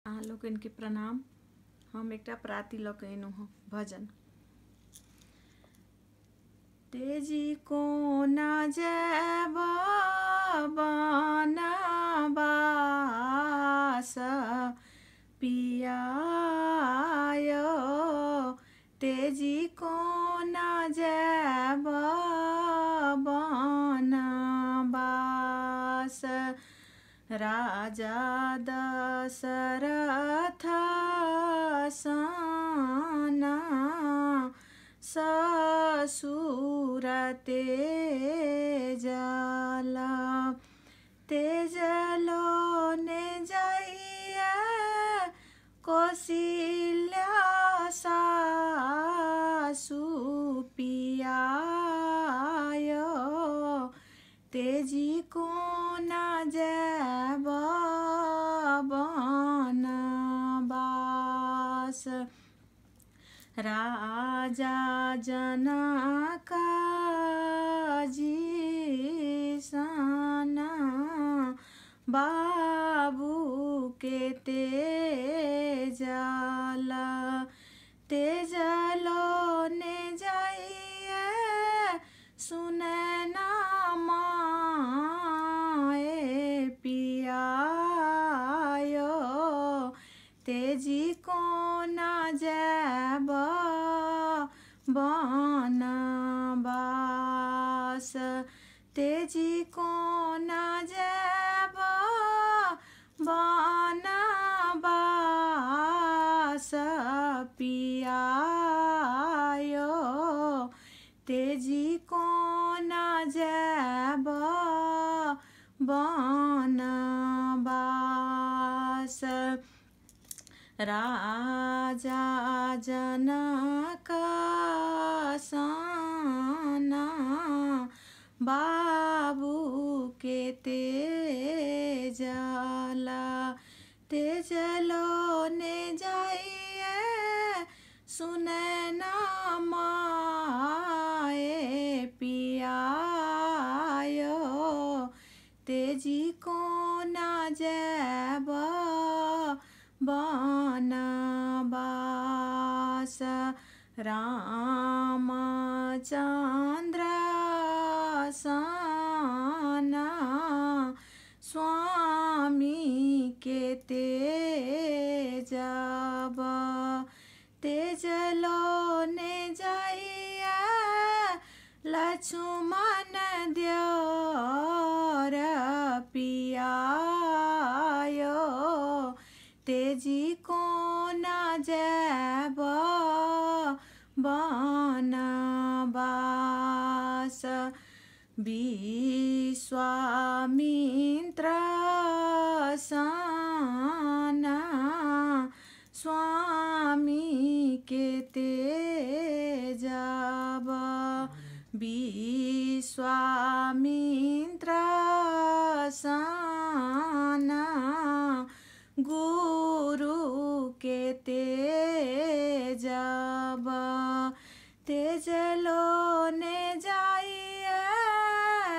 अहाँ लोगन के प्रणाम। हम एकटा प्राति लऽ कऽ एलहुँ हँ भजन। तेजी कोना जेब बनबास पिया यौ, तेजी कोना जेब बनबास। राजा दशरथ सन ससुर तेजल, तेजलो ने जाइए कौशल्या सासु पिया यौ, तेजी कोना जेब बनबास। राजा जनक जी सन बाबू के तेजल, तेजलो ने जाइए सुने ना माए पिया यौ, तेजी कोना जेब बनबास। तेजी कोना जेब बनबास पिया यौ, तेजी कोना जेब बनबास। राजा जनक सन बाबू के तेजल, तेजलो ने जाइए सुने ना माए पिया यौ, तेजी कोना जेब बनबास। रामचंद्र सन स्वामी के तेजब, तेजलो ने जाइए लक्ष्मण देवर पिया यौ, तेजी कोना जेब बनबास। विश्वामित्र सन स्वामी के तेजब, विश्वामित्र सन गुरु के तेजब, तेजलो ने जाइए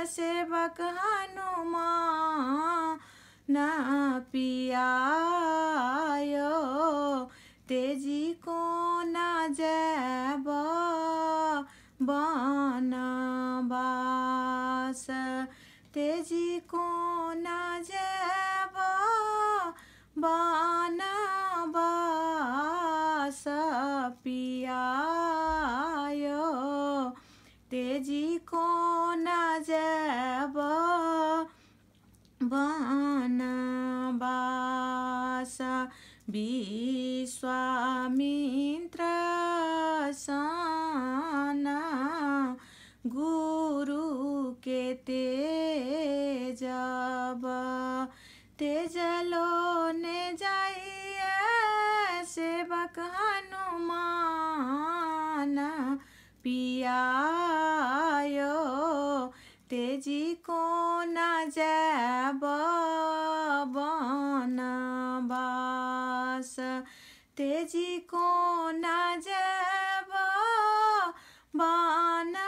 सेवक हनुमान पिया यौ, तेजी कोना जेब बनबास। तेजी कोना जेब बनबास पिया यौ, तेजी कोना जेब बनबास। विश्वामित्र सन गुरु के तेजब, तेजलो ने जाइए सेवक हनुमान पिया यौ, तेजी कोना जेब बनबास। तेजी कोना जेब बनबास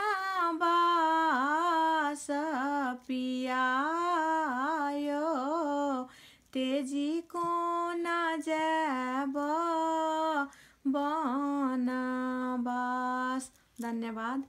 पिया यौ, तेजी कोना जेब बनबास। धन्यवाद।